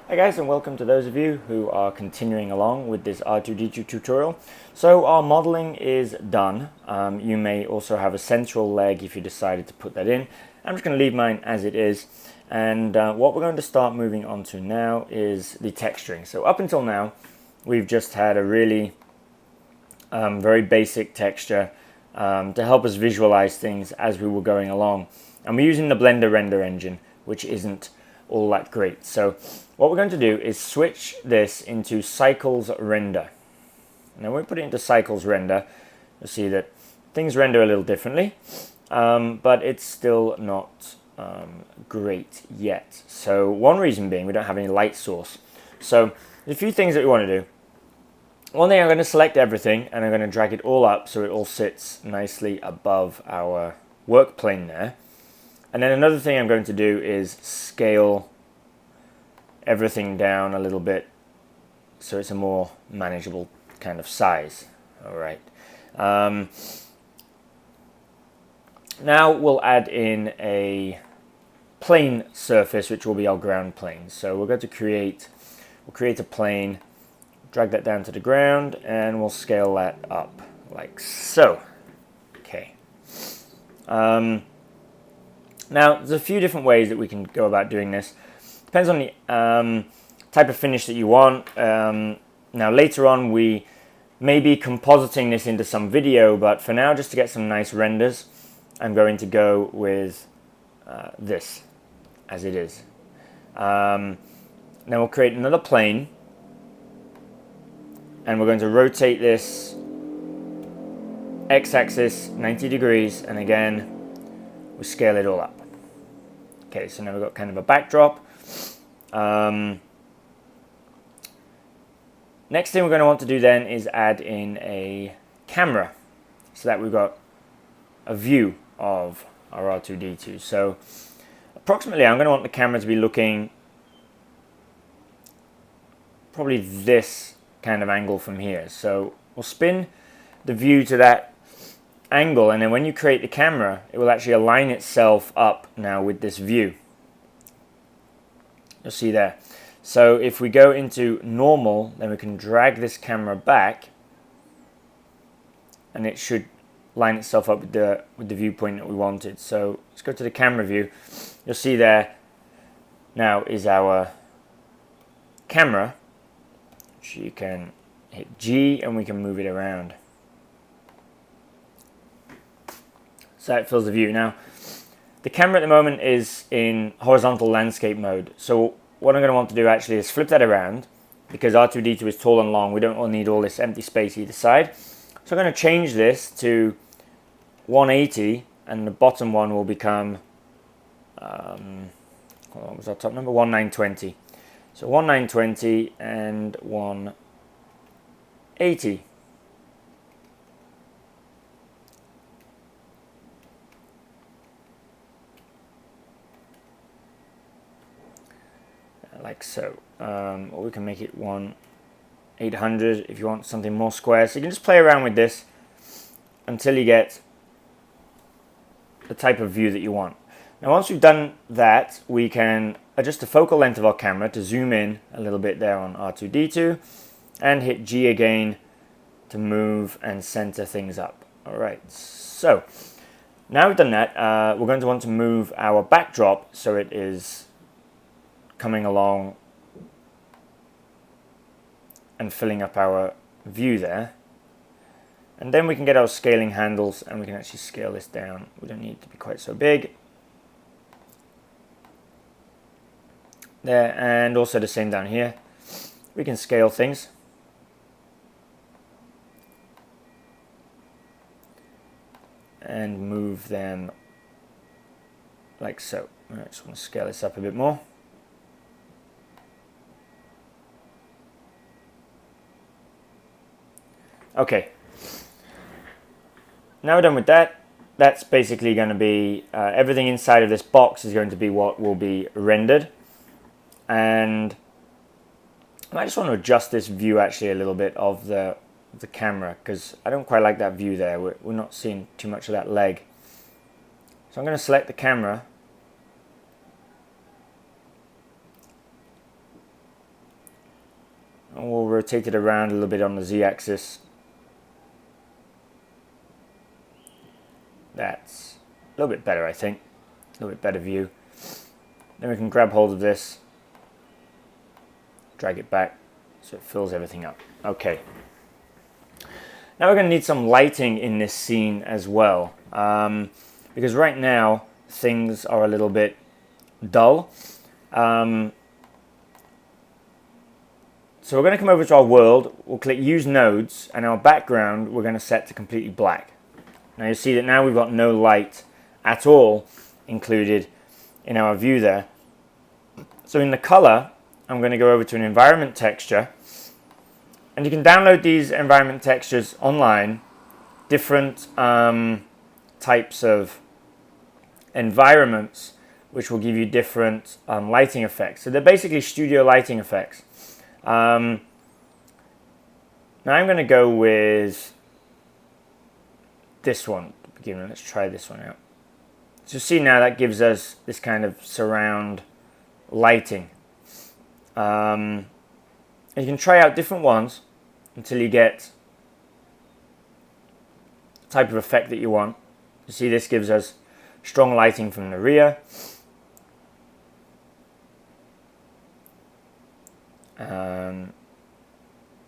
Hi guys, and welcome to those of you who are continuing along with this R2-D2 tutorial. So our modeling is done. You may also have a central leg if you decided to put that in. I'm just going to leave mine as it is. And what we're going to start moving on to now is the texturing. So up until now, we've just had a really very basic texture to help us visualize things as we were going along. And we're using the Blender render engine, which isn't all that great. So what we're going to do is switch this into cycles render. Now when we put it into cycles render, you'll see that things render a little differently, but it's still not great yet. So one reason being we don't have any light source. So there's a few things that we want to do. One thing, I'm going to select everything and I'm going to drag it all up so it all sits nicely above our work plane there. And then another thing I'm going to do is scale everything down a little bit so it's a more manageable kind of size. All right. Now we'll add in a plane surface, which will be our ground plane. So we're going to create a plane, drag that down to the ground, and we'll scale that up like so. Okay. Now, there's a few different ways that we can go about doing this. Depends on the type of finish that you want. Now, later on, we may be compositing this into some video, but for now, just to get some nice renders, I'm going to go with this as it is. Then we'll create another plane, and we're going to rotate this x-axis 90 degrees, and again, we scale it all up. Okay, so now we've got kind of a backdrop. Next thing we're going to want to do then is add in a camera so that we've got a view of our R2-D2. So approximately I'm going to want the camera to be looking probably this kind of angle from here. So we'll spin the view to that angle, and then when you create the camera, it will actually align itself up now with this view. You'll see there. So if we go into normal, then we can drag this camera back, and it should line itself up with the viewpoint that we wanted. So let's go to the camera view. You'll see there now is our camera, which you can hit G and we can move it around. So that fills the view. Now, the camera at the moment is in horizontal landscape mode. So what I'm going to want to do actually is flip that around, because R2-D2 is tall and long. We don't need all this empty space either side. So I'm going to change this to 180, and the bottom one will become, what was our top number? 1920. So 1920 and 180. Like so. Or we can make it 1800 if you want something more square. So you can just play around with this until you get the type of view that you want. Now once we've done that, we can adjust the focal length of our camera to zoom in a little bit there on R2-D2 and hit G again to move and center things up. Alright, so now we've done that, we're going to want to move our backdrop so it is coming along and filling up our view there. And then we can get our scaling handles and we can actually scale this down. We don't need it to be quite so big. There, and also the same down here. We can scale things. And move them like so. I just want to scale this up a bit more. Okay, now we're done with that. That's basically going to be, everything inside of this box is going to be what will be rendered. And I just want to adjust this view actually a little bit of the camera, because I don't quite like that view there. We're not seeing too much of that leg. So I'm going to select the camera And we'll rotate it around a little bit on the Z-axis. That's a little bit better, I think. A little bit better view. Then we can grab hold of this, drag it back so it fills everything up. Okay. Now we're going to need some lighting in this scene as well, because right now things are a little bit dull. So we're going to come over to our world, we'll click Use Nodes, and our background we're going to set to completely black. Now you see that now we've got no light at all included in our view there. So in the color, I'm going to go over to an environment texture, and you can download these environment textures online, different types of environments which will give you different lighting effects. So they're basically studio lighting effects. Now I'm going to go with this one to begin with. Let's try this one out. So see now that gives us this kind of surround lighting. And you can try out different ones until you get the type of effect that you want. You see this gives us strong lighting from the rear.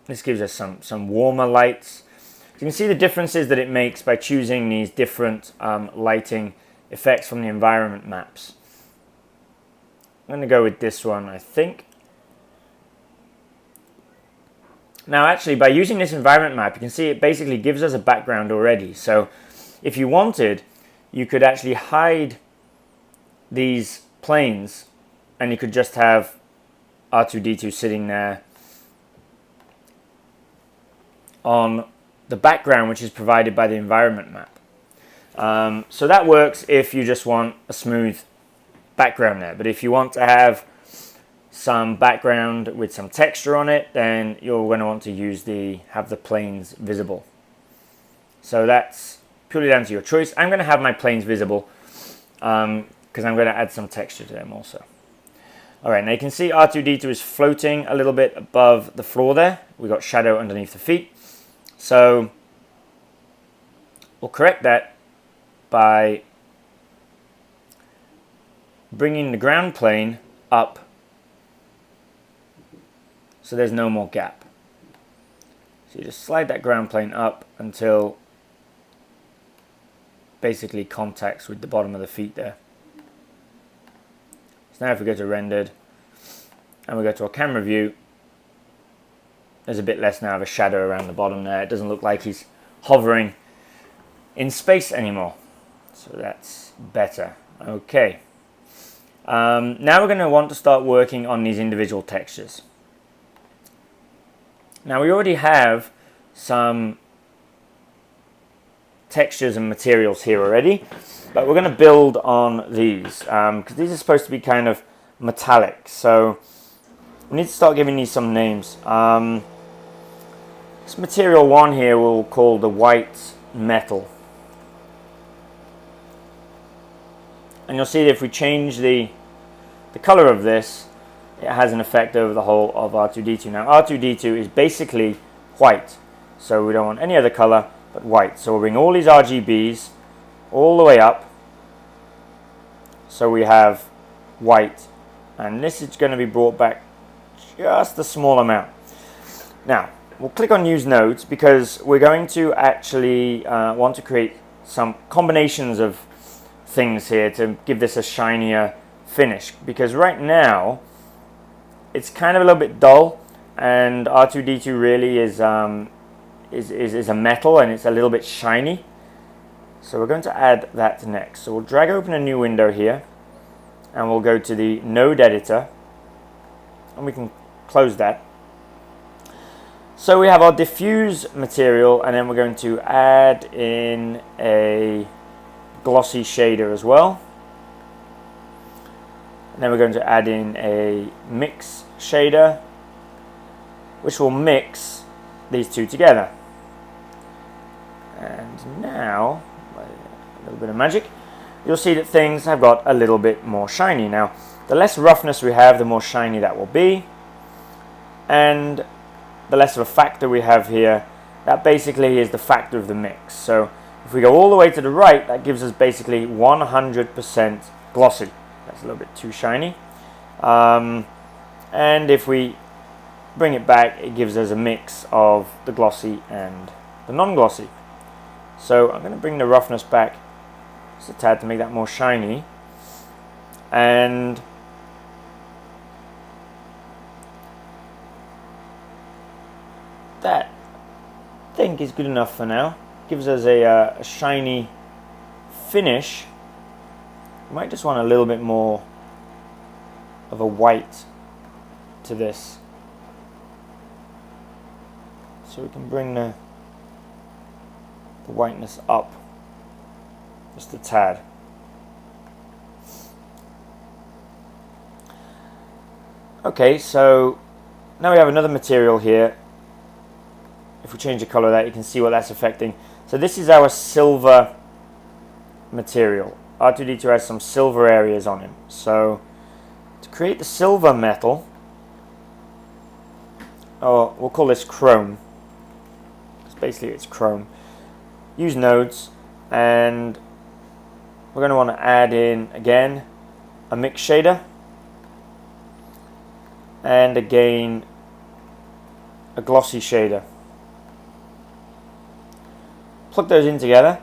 This gives us some warmer lights. You can see the differences that it makes by choosing these different lighting effects from the environment maps. I'm going to go with this one, I think. Now actually, by using this environment map, you can see it basically gives us a background already. So if you wanted, you could actually hide these planes and you could just have R2-D2 sitting there on the background which is provided by the environment map. So that works if you just want a smooth background there. But if you want to have some background with some texture on it, then you're going to want to have the planes visible. So that's purely down to your choice. I'm going to have my planes visible because I'm going to add some texture to them also. Alright, now you can see R2-D2 is floating a little bit above the floor there. We've got shadow underneath the feet. So we'll correct that by bringing the ground plane up so there's no more gap. So you just slide that ground plane up until basically contacts with the bottom of the feet there. So now if we go to rendered and we go to our camera view, there's a bit less now of a shadow around the bottom there. It doesn't look like he's hovering in space anymore. So that's better. Okay. Now we're going to want to start working on these individual textures. Now we already have some textures and materials here already, but we're going to build on these because these are supposed to be kind of metallic. So we need to start giving these some names. This material one here we'll call the white metal. And you'll see that if we change the color of this, it has an effect over the whole of R2-D2. Now R2-D2 is basically white, so we don't want any other color but white. So we'll bring all these RGBs all the way up so we have white, and this is going to be brought back just a small amount. Now we'll click on Use Nodes because we're going to actually want to create some combinations of things here to give this a shinier finish, because right now it's kind of a little bit dull, and R2-D2 really is a metal and it's a little bit shiny. So we're going to add that next. So we'll drag open a new window here and we'll go to the node editor and we can close that. So we have our diffuse material, and then we're going to add in a glossy shader as well. And then we're going to add in a mix shader, which will mix these two together. And now, by a little bit of magic, you'll see that things have got a little bit more shiny. Now, the less roughness we have, the more shiny that will be. And the less of a factor we have here. That basically is the factor of the mix. So if we go all the way to the right, that gives us basically 100% glossy. That's a little bit too shiny. And if we bring it back, it gives us a mix of the glossy and the non-glossy. So I'm going to bring the roughness back just a tad to make that more shiny. And that I think is good enough for now. Gives us a shiny finish. We might just want a little bit more of a white to this, so we can bring the whiteness up just a tad. Okay, so now we have another material here. If we change the color of that, you can see what that's affecting. So this is our silver material. R2-D2 has some silver areas on him. So to create the silver metal, oh, we'll call this chrome, because basically it's chrome. Use nodes, and we're going to want to add in again a mix shader, and again a glossy shader. Plug those in together,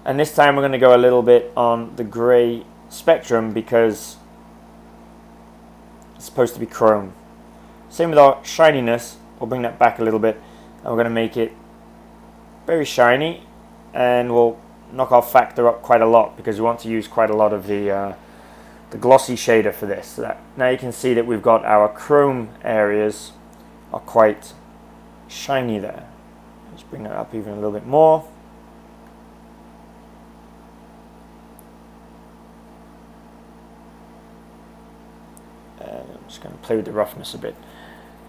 and this time we're going to go a little bit on the gray spectrum because it's supposed to be chrome. Same with our shininess, we'll bring that back a little bit, and we're going to make it very shiny, and we'll knock our factor up quite a lot because we want to use quite a lot of the glossy shader for this. So that now you can see that we've got our chrome areas are quite shiny there. Let's bring that up even a little bit more. And I'm just going to play with the roughness a bit.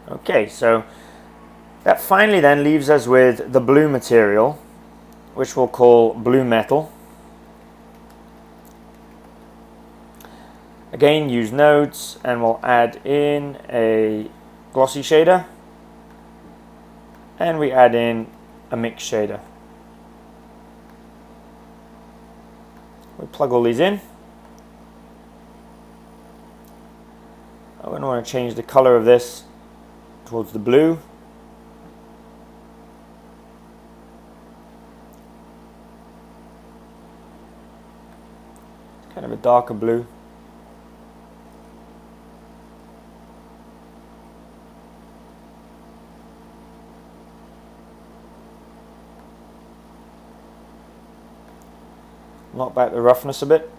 Okay, so that finally then leaves us with the blue material, which we'll call blue metal. Again, use nodes, and we'll add in a glossy shader, and we add in a mix shader. We plug all these in. I'm going to want to change the color of this towards the blue. It's kind of a darker blue. Knock back the roughness a bit.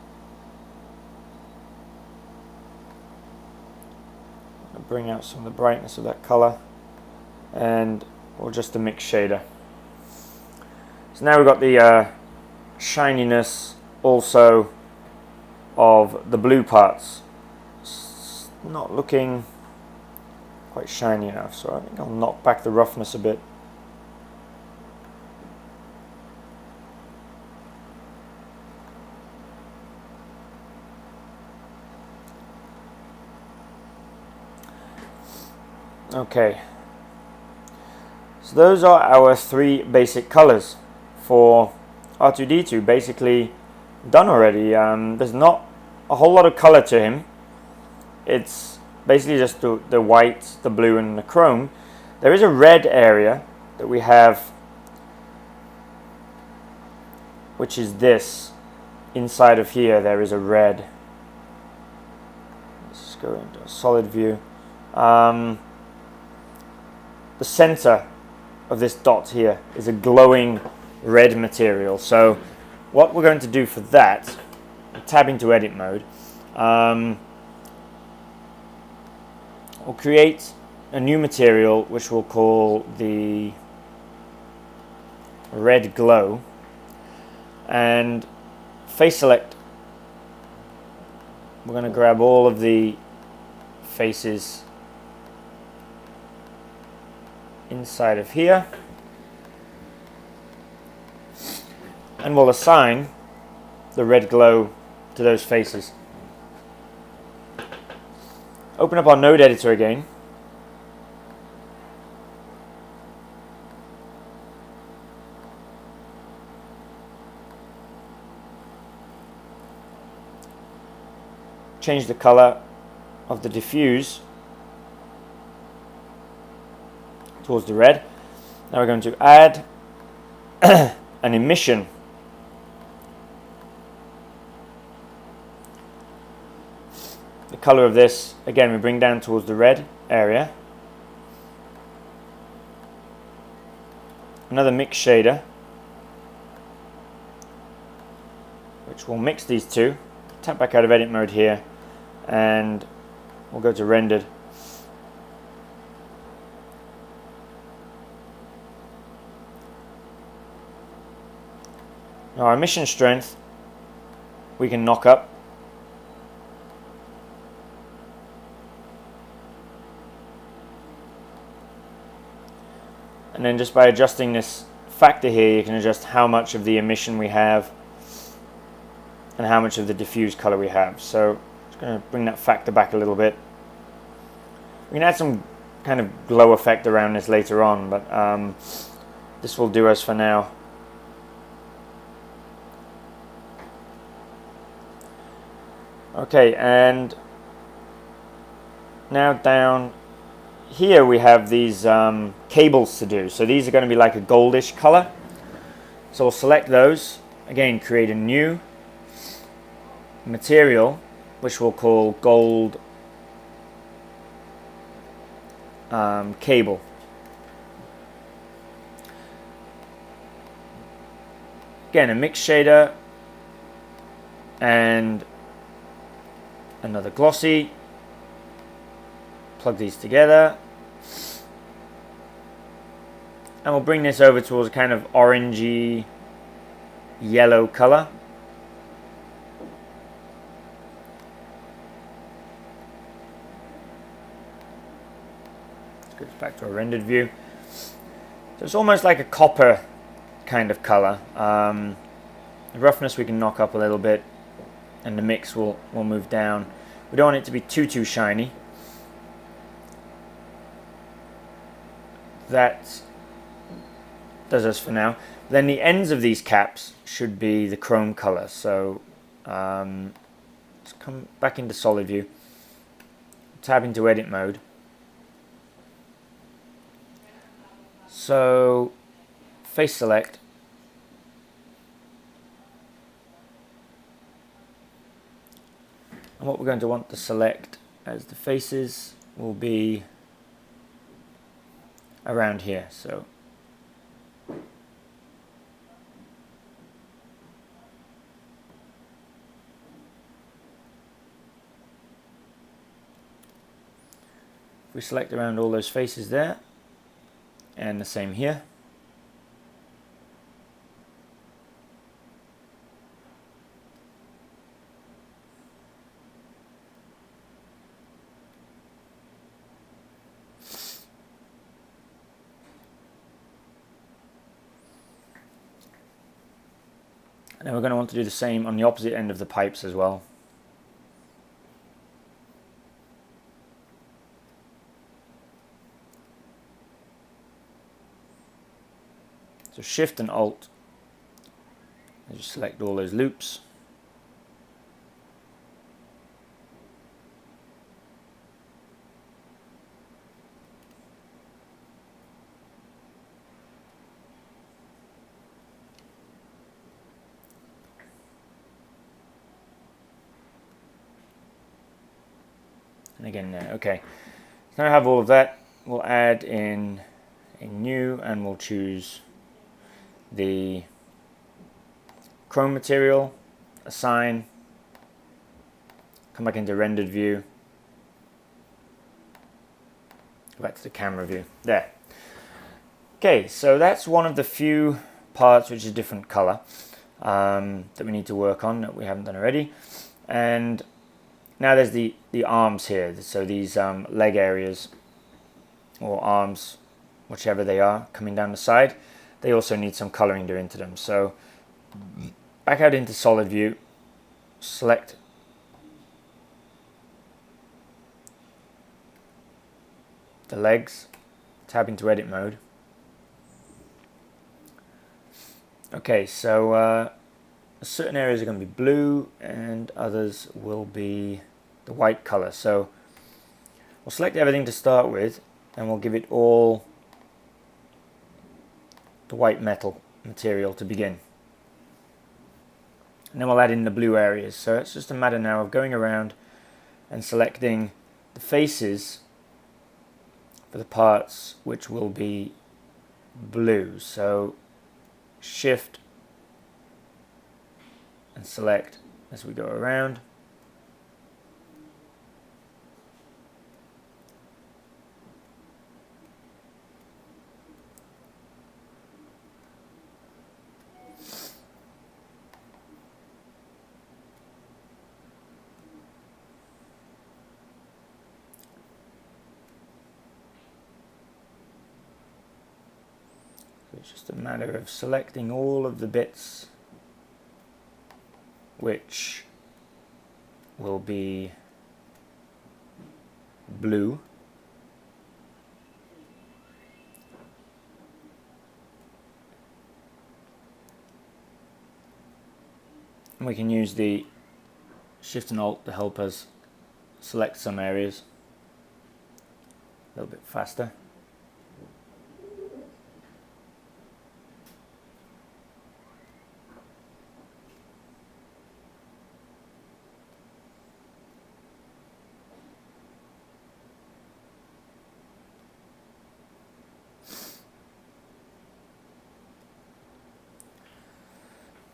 Bring out some of the brightness of that color, and or just a mix shader. So now we've got the shininess also of the blue parts. It's not looking quite shiny enough, so I think I'll knock back the roughness a bit. Okay, so those are our three basic colors for R2-D2, basically done already. There's not a whole lot of color to him. It's basically just the white, the blue, and the chrome. There is a red area that we have, which is this. Inside of here there is a red. Let's go into a solid view. The center of this dot here is a glowing red material. So what we're going to do for that, tab into edit mode, we'll create a new material which we'll call the red glow, and face select, we're going to grab all of the faces inside of here, and we'll assign the red glow to those faces. Open up our node editor again, change the color of the diffuse towards the red. Now we're going to add an emission. The color of this, again, we bring down towards the red area. Another mix shader, which will mix these two. Tap back out of edit mode here, and we'll go to rendered. Now our emission strength we can knock up. And then just by adjusting this factor here, you can adjust how much of the emission we have and how much of the diffuse color we have. So I'm just going to bring that factor back a little bit. We can add some kind of glow effect around this later on, but this will do us for now. Okay, and now down here we have these cables to do. So these are going to be like a goldish color. So we'll select those. Again, create a new material, which we'll call gold cable. Again, a mix shader and another glossy. Plug these together, and we'll bring this over towards a kind of orangey yellow color. Let's go back to our rendered view. So it's almost like a copper kind of color. The roughness we can knock up a little bit, and the mix will move down. We don't want it to be too shiny. That does us for now. Then the ends of these caps should be the chrome color. So let's come back into solid view, tab into edit mode. So face select, and what we're going to want to select as the faces will be around here. So if we select around all those faces there, and the same here, and then we're going to want to do the same on the opposite end of the pipes as well. So Shift and Alt, and just select all those loops. And again there. Okay, so now I have all of that. We'll add in a new, and we'll choose the chrome material, assign, come back into rendered view, go back to the camera view. There. Okay, so that's one of the few parts which is a different color that we need to work on that we haven't done already. And now there's the arms here. So these leg areas, or arms, whichever they are, coming down the side, they also need some coloring done into them. So back out into solid view, select the legs, tab into edit mode. Okay, so certain areas are going to be blue and others will be the white color. So we'll select everything to start with, and we'll give it all the white metal material to begin. And then we'll add in the blue areas. So it's just a matter now of going around and selecting the faces for the parts which will be blue. So shift and select as we go around. It's just a matter of selecting all of the bits which will be blue. And we can use the Shift and Alt to help us select some areas a little bit faster.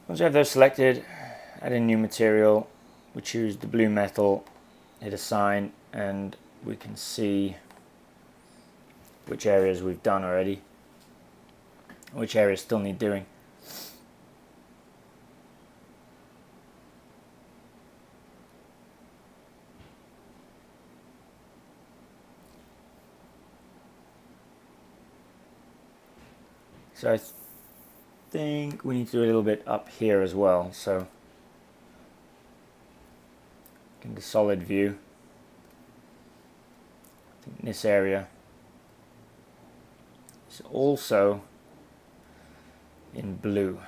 Once you have those selected, add in new material. We choose the blue metal, hit assign, and we can see which areas we've done already, which areas still need doing. So I think we need to do a little bit up here as well. So in the solid view, I think this area is also in blue.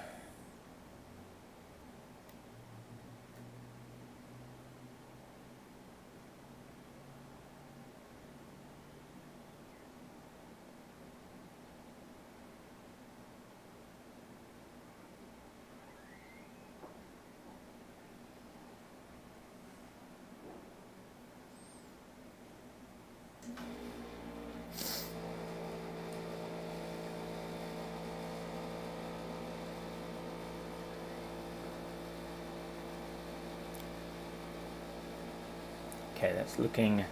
Okay, that's looking a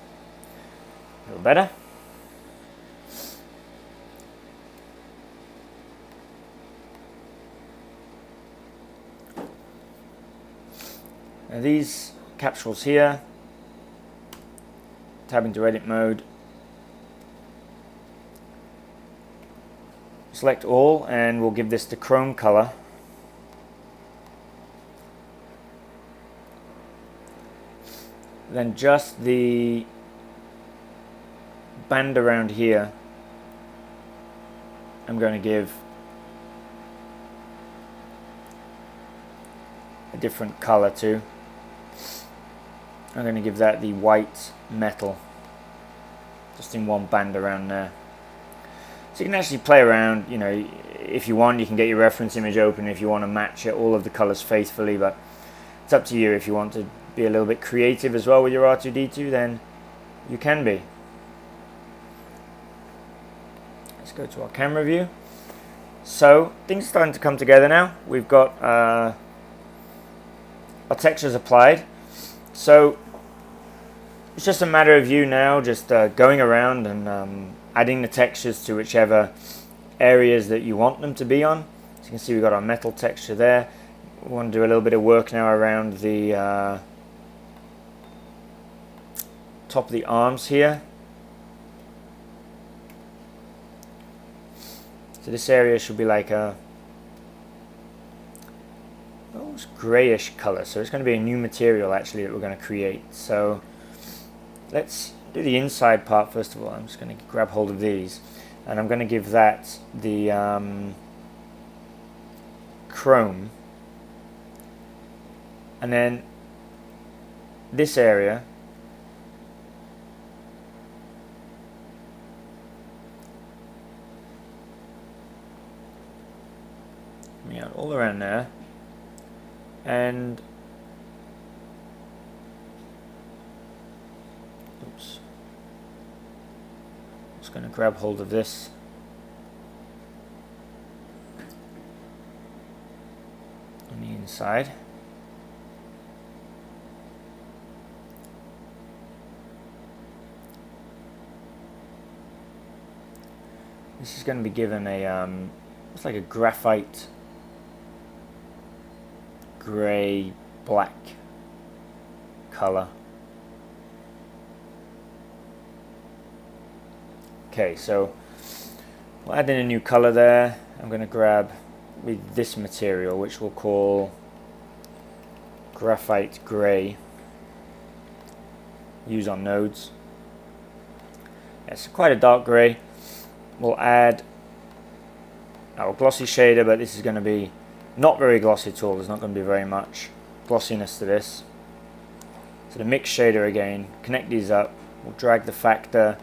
little better. Now these capsules here, tab into edit mode, select all, and we'll give this the chrome color. Then just the band around here I'm going to give a different color to. I'm going to give that the white metal, just in one band around there. So you can actually play around, you know, if you want you can get your reference image open if you want to match it, all of the colors faithfully, but it's up to you. If you want to be a little bit creative as well with your R2-D2, then you can be. Let's go to our camera view. So things are starting to come together now. We've got our textures applied. So it's just a matter of you now just going around and adding the textures to whichever areas that you want them to be on. So you can see we've got our metal texture there. We want to do a little bit of work now around the top of the arms here. So this area should be like a almost grayish color. So it's going to be a new material actually that we're going to create. So let's do the inside part first of all. I'm just going to grab hold of these, and I'm going to give that the chrome, and then this area coming out all around there, and oops, just going to grab hold of this on the inside. This is going to be given a it's like a graphite grey black color. Okay, so we'll add in a new color there. I'm going to grab with this material, which we'll call graphite grey. Use on nodes. It's quite a dark grey. We'll add our glossy shader, but this is going to be not very glossy at all. There's not going to be very much glossiness to this. So the mix shader again, connect these up. We'll drag the factor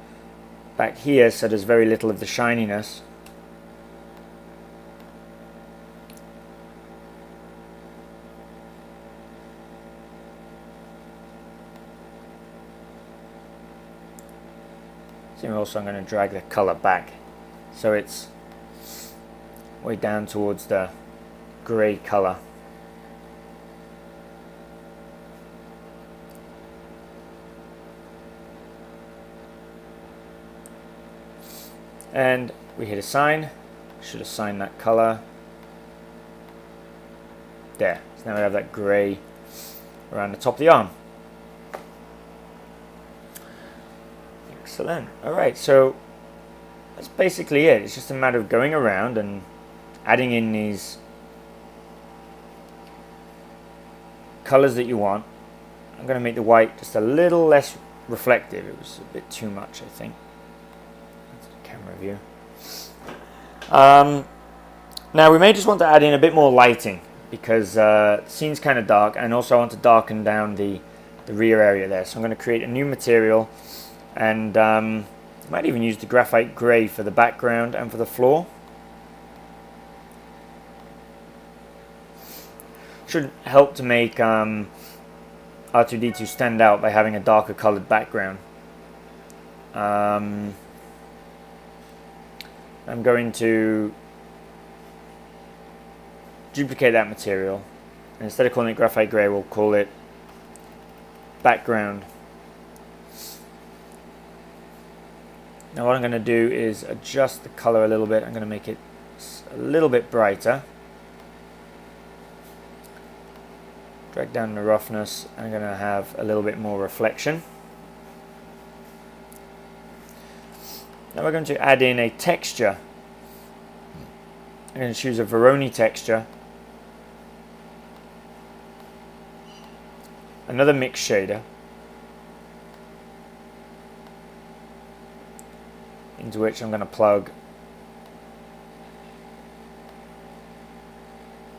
back here so there's very little of the shininess. So also I'm going to drag the color back so it's way down towards the grey color. And we hit assign. Should assign that color. There. So now we have that grey around the top of the arm. Excellent. Alright, so that's basically it. It's just a matter of going around and adding in these colors that you want. I'm going to make the white just a little less reflective. It was a bit too much, I think. That's the camera view. Now we may just want to add in a bit more lighting because the scene's kind of dark, and also I want to darken down the rear area there. So I'm going to create a new material, and I might even use the graphite grey for the background and for the floor. Should help to make R2-D2 stand out by having a darker colored background. I'm going to duplicate that material, and instead of calling it graphite grey, we'll call it background. Now what I'm going to do is adjust the color a little bit. I'm going to make it a little bit brighter. Drag down the roughness. I'm going to have a little bit more reflection. Now we're going to add in a texture. I'm going to choose a Veroni texture. Another mix shader. Into which I'm going to plug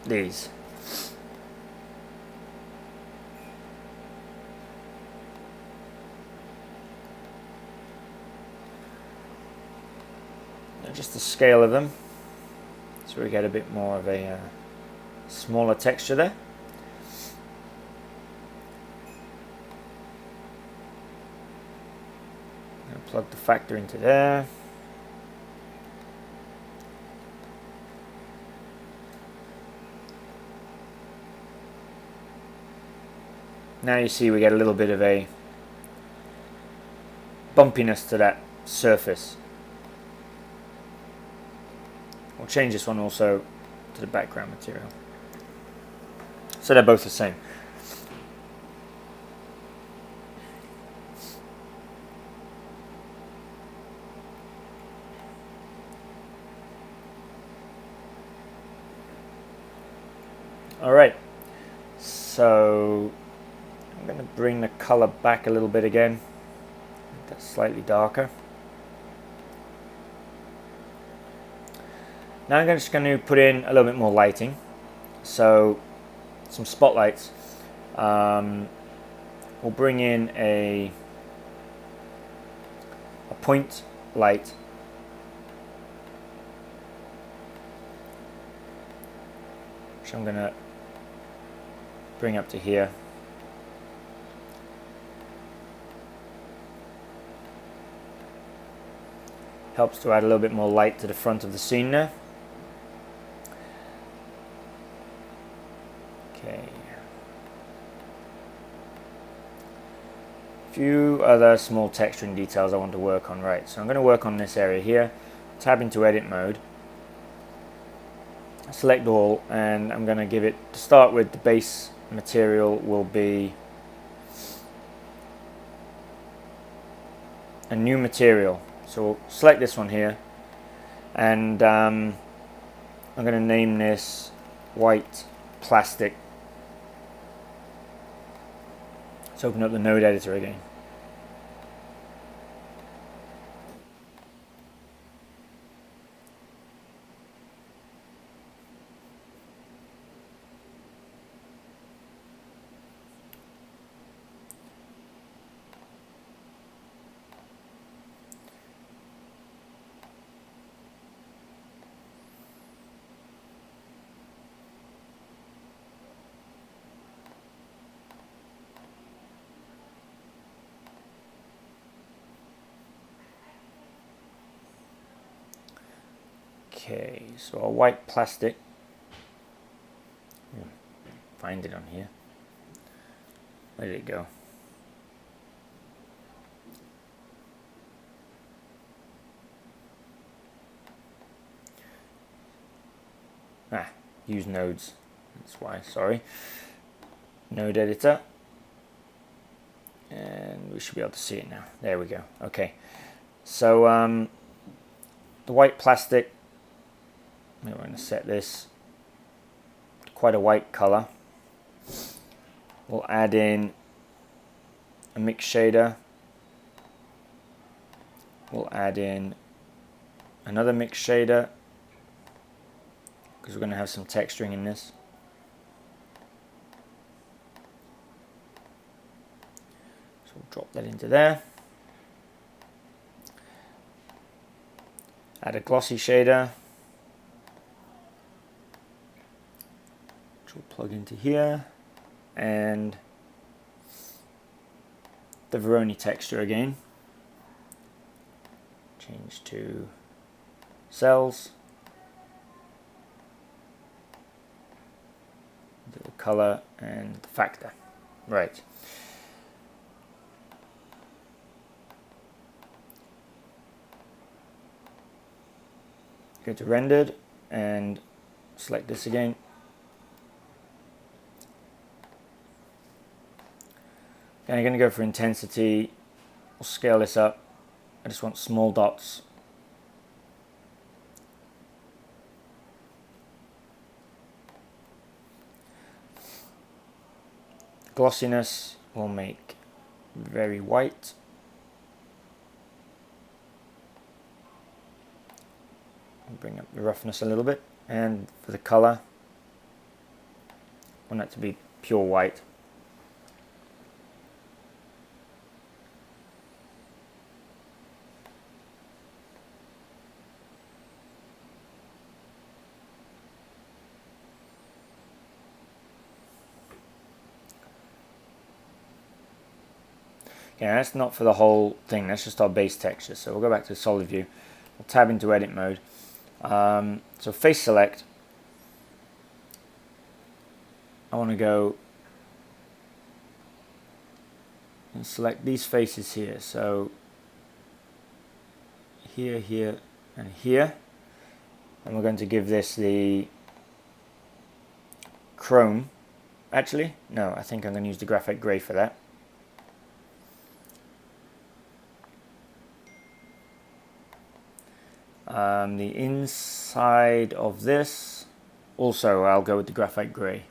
these. Just the scale of them, so we get a bit more of a smaller texture there. I'm going to plug the factor into there. Now you see we get a little bit of a bumpiness to that surface. We'll change this one also to the background material. So they're both the same. Alright, so I'm going to bring the color back a little bit again. Make that slightly darker. Now I'm just going to put in a little bit more lighting, so some spotlights. We'll bring in a point light. which I'm going to bring up to here. Helps to add a little bit more light to the front of the scene there. Okay. A few other small texturing details I want to work on. Right, so I'm going to work on this area here. Tab into edit mode. Select all, and I'm going to give it, to start with, the base material will be a new material. So we'll select this one here, and I'm going to name this white plastic. Let's open up the node editor again. Okay, so a white plastic. Find it on here. Where did it go? Use nodes. That's why, sorry. Node editor. And we should be able to see it now. There we go. Okay. So the white plastic, we're going to set this to quite a white color. We'll add in a mix shader. We'll add in another mix shader, because we're going to have some texturing in this. So we'll drop that into there. Add a glossy shader, which will plug into here, and the Veroni texture again. Change to cells. The color and the factor. Right. Go to rendered and select this again. And I'm going to go for intensity. We'll scale this up. I just want small dots. Glossiness will make very white. Bring up the roughness a little bit, and for the color, I want that to be pure white. Yeah, that's not for the whole thing, that's just our base texture. So we'll go back to solid view. We'll tab into edit mode. So face select. I want to go and select these faces here. So here, here, and here. And we're going to give this the chrome. Actually, no, I think I'm going to use the graphite gray for that. The inside of this, also I'll go with the graphite gray.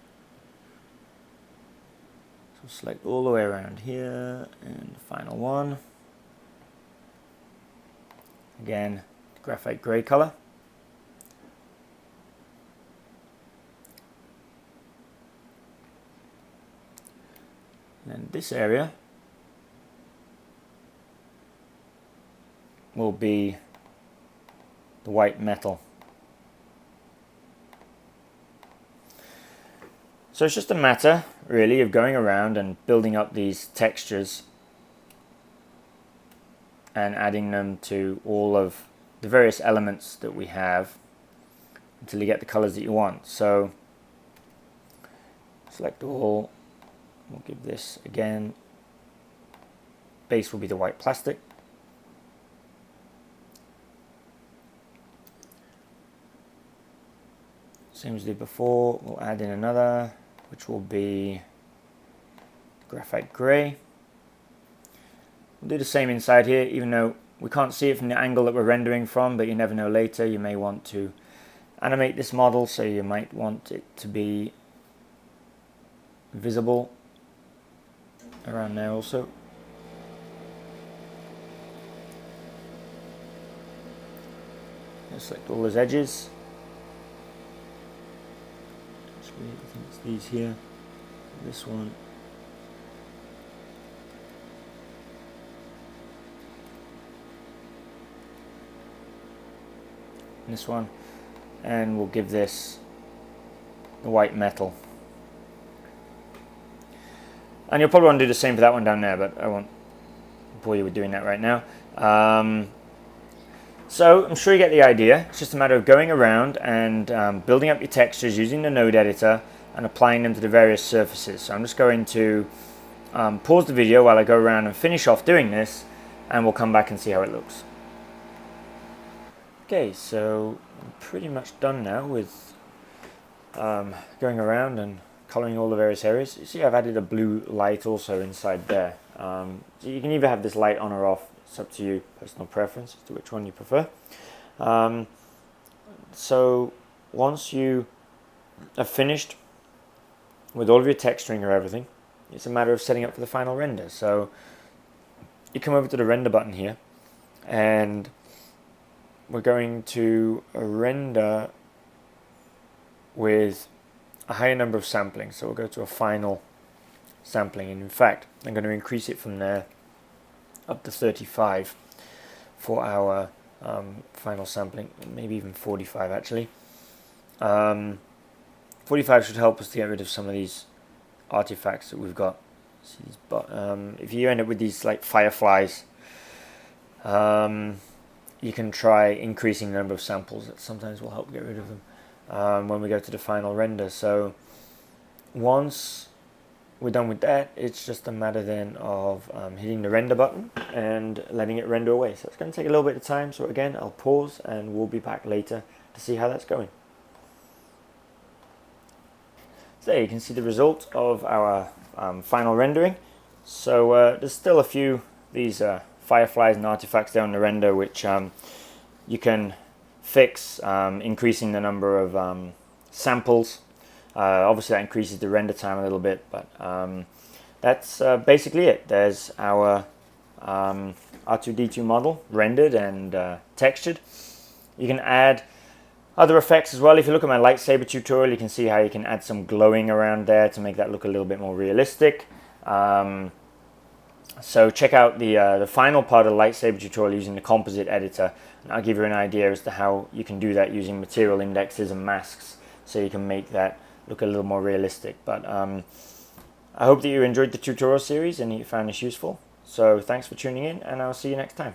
So select all the way around here, and the final one. Again, graphite gray color. And this area will be the white metal. So it's just a matter really of going around and building up these textures and adding them to all of the various elements that we have until you get the colors that you want. So select all, we'll give this again, base will be the white plastic. Same as we did before, we'll add in another, which will be graphite grey. We'll do the same inside here, even though we can't see it from the angle that we're rendering from, but you never know, later you may want to animate this model, so you might want it to be visible around there also. Select all those edges. Actually, I think it's these here. This one. This one, and we'll give this the white metal. And you'll probably want to do the same for that one down there, but I won't bore you with doing that right now. So I'm sure you get the idea. It's just a matter of going around and building up your textures using the node editor and applying them to the various surfaces. So I'm just going to pause the video while I go around and finish off doing this, and we'll come back and see how it looks. Okay, so I'm pretty much done now with going around and coloring all the various areas. You see I've added a blue light also inside there. So you can either have this light on or off. It's up to you, personal preference as to which one you prefer. So once you are finished with all of your texturing or everything, it's a matter of setting up for the final render. So you come over to the render button here, and we're going to render with a higher number of samplings. So we'll go to a final sampling, and in fact I'm going to increase it from there up to 35 for our final sampling, maybe even 45 actually. 45 should help us to get rid of some of these artifacts that we've got. But if you end up with these like fireflies, you can try increasing the number of samples. That sometimes will help get rid of them when we go to the final render. So once we're done with that, it's just a matter then of hitting the render button and letting it render away. So it's going to take a little bit of time. So again, I'll pause and we'll be back later to see how that's going. So there you can see the result of our final rendering. So there's still a few these fireflies and artifacts there on the render, which you can fix, increasing the number of samples. Obviously that increases the render time a little bit, but that's basically it. There's our R2-D2 model rendered and textured. You can add other effects as well. If you look at my lightsaber tutorial, you can see how you can add some glowing around there to make that look a little bit more realistic. So check out the final part of the lightsaber tutorial using the composite editor, and I'll give you an idea as to how you can do that using material indexes and masks, so you can make that look a little more realistic. But I hope that you enjoyed the tutorial series and you found this useful. So thanks for tuning in, and I'll see you next time.